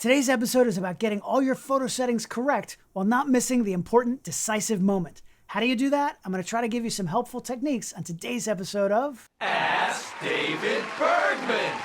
Today's episode is about getting all your photo settings correct while not missing the important decisive moment. How do you do that? I'm going to try to give you some helpful techniques on today's episode of Ask David Bergman.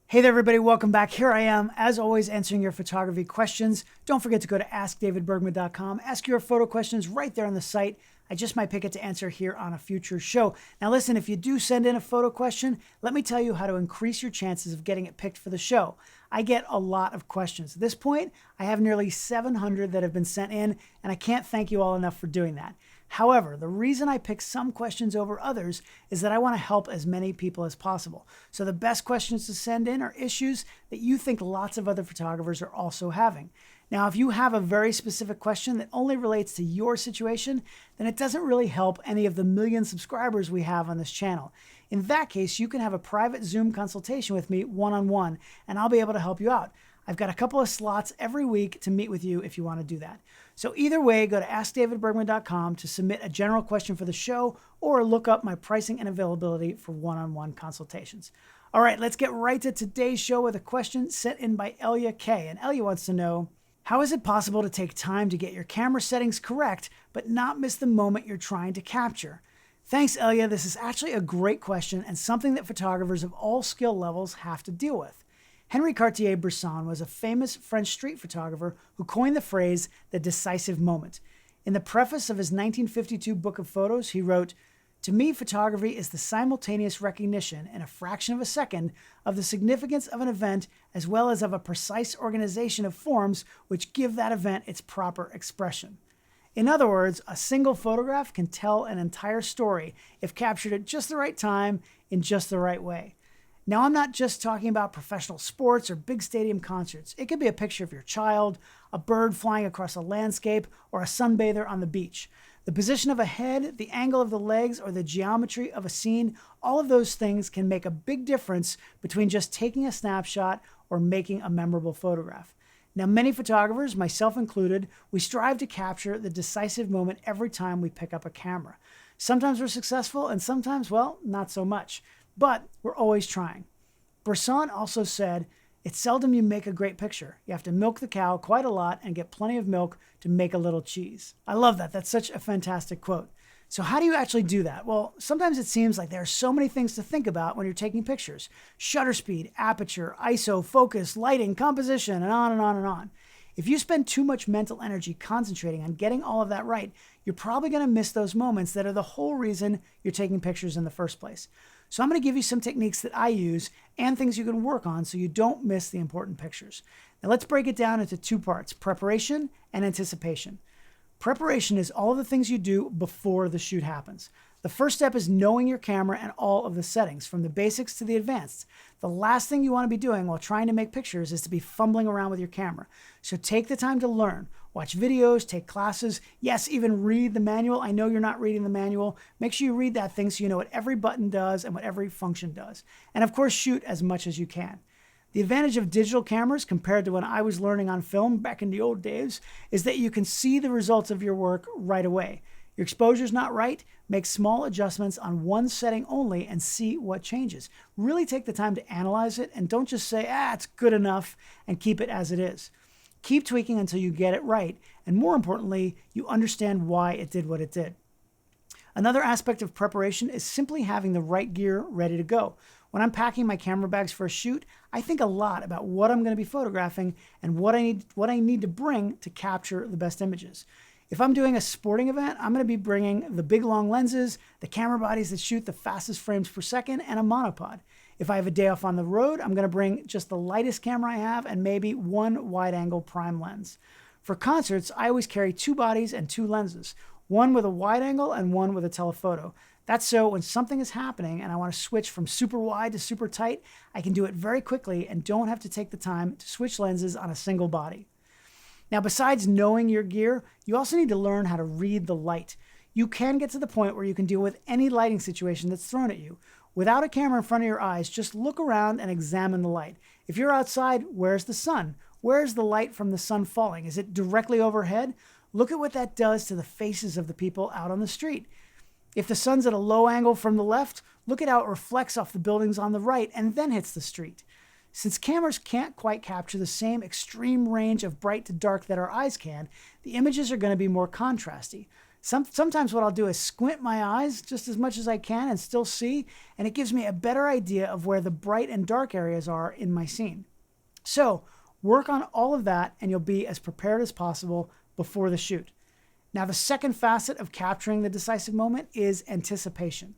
Hey there, everybody. Welcome back. Here I am, as always, answering your photography questions. Don't forget to go to askdavidbergman.com. Ask your photo questions right there on the site. I just might pick it to answer here on a future show. Now listen, if you do send in a photo question, let me tell you how to increase your chances of getting it picked for the show. I get a lot of questions. At this point, I have nearly 700 that have been sent in, and I can't thank you all enough for doing that. However, the reason I pick some questions over others is that I want to help as many people as possible. So the best questions to send in are issues that you think lots of other photographers are also having. Now, if you have a very specific question that only relates to your situation, then it doesn't really help any of the million subscribers we have on this channel. In that case, you can have a private Zoom consultation with me one-on-one, and I'll be able to help you out. I've got a couple of slots every week to meet with you if you want to do that. So either way, go to askdavidbergman.com to submit a general question for the show or look up my pricing and availability for one-on-one consultations. All right, let's get right to today's show with a question sent in by Elya K. And Elya wants to know, how is it possible to take time to get your camera settings correct but not miss the moment you're trying to capture? Thanks, Elya. This is actually a great question and something that photographers of all skill levels have to deal with. Henri Cartier-Bresson was a famous French street photographer who coined the phrase, the decisive moment. In the preface of his 1952 book of photos, he wrote, "To me, photography is the simultaneous recognition in a fraction of a second of the significance of an event as well as of a precise organization of forms which give that event its proper expression." In other words, a single photograph can tell an entire story if captured at just the right time in just the right way. Now, I'm not just talking about professional sports or big stadium concerts. It could be a picture of your child, a bird flying across a landscape, or a sunbather on the beach. The position of a head, the angle of the legs, or the geometry of a scene, all of those things can make a big difference between just taking a snapshot or making a memorable photograph. Now, many photographers, myself included, we strive to capture the decisive moment every time we pick up a camera. Sometimes we're successful, and sometimes, well, not so much. But we're always trying. Bresson also said, "It's seldom you make a great picture. You have to milk the cow quite a lot and get plenty of milk to make a little cheese." I love that. That's such a fantastic quote. So how do you actually do that? Well, sometimes it seems like there are so many things to think about when you're taking pictures. Shutter speed, aperture, ISO, focus, lighting, composition, and on and on and on. If you spend too much mental energy concentrating on getting all of that right, you're probably going to miss those moments that are the whole reason you're taking pictures in the first place. So I'm going to give you some techniques that I use and things you can work on so you don't miss the important pictures. Now let's break it down into two parts, preparation and anticipation. Preparation is all of the things you do before the shoot happens. The first step is knowing your camera and all of the settings, from the basics to the advanced. The last thing you want to be doing while trying to make pictures is to be fumbling around with your camera. So take the time to learn. Watch videos, take classes, yes, even read the manual. I know you're not reading the manual. Make sure you read that thing so you know what every button does and what every function does. And of course, shoot as much as you can. The advantage of digital cameras compared to when I was learning on film back in the old days is that you can see the results of your work right away. Your exposure's not right, make small adjustments on one setting only and see what changes. Really take the time to analyze it and don't just say, it's good enough, and keep it as it is. Keep tweaking until you get it right, and more importantly, you understand why it did what it did. Another aspect of preparation is simply having the right gear ready to go. When I'm packing my camera bags for a shoot, I think a lot about what I'm going to be photographing and what I need to bring to capture the best images. If I'm doing a sporting event, I'm going to be bringing the big long lenses, the camera bodies that shoot the fastest frames per second, and a monopod. If I have a day off on the road, I'm going to bring just the lightest camera I have and maybe one wide-angle prime lens. For concerts, I always carry two bodies and two lenses, one with a wide angle and one with a telephoto. That's so when something is happening and I want to switch from super wide to super tight, I can do it very quickly and don't have to take the time to switch lenses on a single body. Now, besides knowing your gear, you also need to learn how to read the light. You can get to the point where you can deal with any lighting situation that's thrown at you. Without a camera in front of your eyes, just look around and examine the light. If you're outside, where's the sun? Where's the light from the sun falling? Is it directly overhead? Look at what that does to the faces of the people out on the street. If the sun's at a low angle from the left, look at how it reflects off the buildings on the right and then hits the street. Since cameras can't quite capture the same extreme range of bright to dark that our eyes can, the images are going to be more contrasty. Sometimes what I'll do is squint my eyes just as much as I can and still see, and it gives me a better idea of where the bright and dark areas are in my scene. So work on all of that and you'll be as prepared as possible before the shoot. Now, the second facet of capturing the decisive moment is anticipation.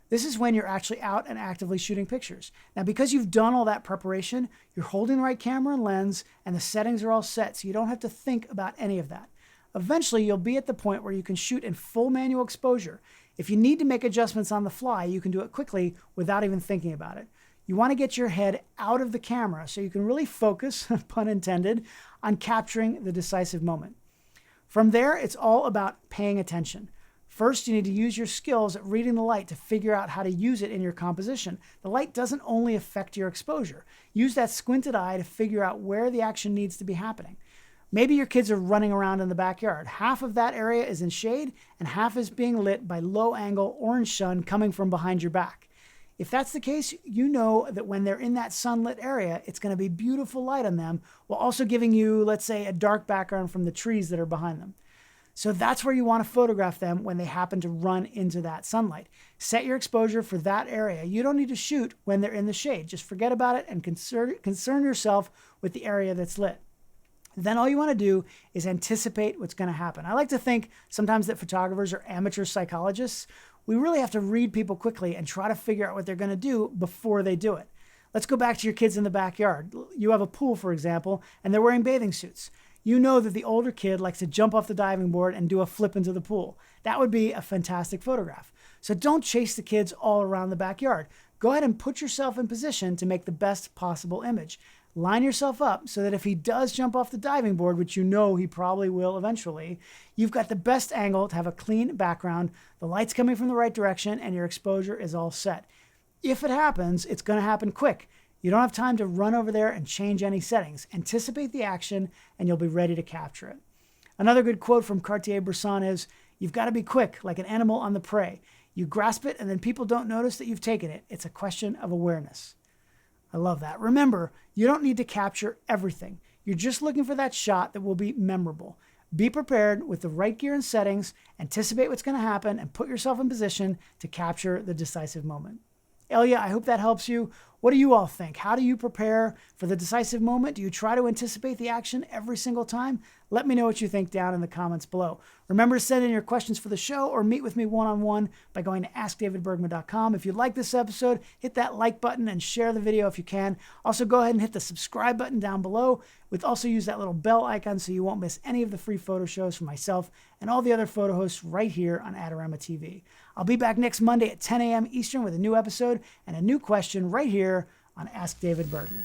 This is when you're actually out and actively shooting pictures. Now, because you've done all that preparation, you're holding the right camera and lens, and the settings are all set, so you don't have to think about any of that. Eventually, you'll be at the point where you can shoot in full manual exposure. If you need to make adjustments on the fly, you can do it quickly without even thinking about it. You want to get your head out of the camera so you can really focus, pun intended, on capturing the decisive moment. From there, it's all about paying attention. First, you need to use your skills at reading the light to figure out how to use it in your composition. The light doesn't only affect your exposure. Use that squinted eye to figure out where the action needs to be happening. Maybe your kids are running around in the backyard. Half of that area is in shade and half is being lit by low-angle orange sun coming from behind your back. If that's the case, you know that when they're in that sunlit area, it's going to be beautiful light on them while also giving you, let's say, a dark background from the trees that are behind them. So that's where you want to photograph them when they happen to run into that sunlight. Set your exposure for that area. You don't need to shoot when they're in the shade. Just forget about it and concern yourself with the area that's lit. Then all you want to do is anticipate what's going to happen. I like to think sometimes that photographers are amateur psychologists. We really have to read people quickly and try to figure out what they're going to do before they do it. Let's go back to your kids in the backyard. You have a pool, for example, and they're wearing bathing suits. You know that the older kid likes to jump off the diving board and do a flip into the pool. That would be a fantastic photograph. So don't chase the kids all around the backyard. Go ahead and put yourself in position to make the best possible image. Line yourself up so that if he does jump off the diving board, which you know he probably will eventually, you've got the best angle to have a clean background, the light's coming from the right direction, and your exposure is all set. If it happens, it's going to happen quick. You don't have time to run over there and change any settings. Anticipate the action and you'll be ready to capture it. Another good quote from Cartier-Bresson is, "You've got to be quick, like an animal on the prey. You grasp it and then people don't notice that you've taken it. It's a question of awareness." I love that. Remember, you don't need to capture everything. You're just looking for that shot that will be memorable. Be prepared with the right gear and settings, anticipate what's going to happen, and put yourself in position to capture the decisive moment. Elya, I hope that helps you. What do you all think? How do you prepare for the decisive moment? Do you try to anticipate the action every single time? Let me know what you think down in the comments below. Remember to send in your questions for the show or meet with me one-on-one by going to askdavidbergman.com. If you like this episode, hit that like button and share the video if you can. Also, go ahead and hit the subscribe button down below. Also use that little bell icon so you won't miss any of the free photo shows from myself and all the other photo hosts right here on Adorama TV. I'll be back next Monday at 10 a.m. Eastern with a new episode and a new question right here on Ask David Bergman.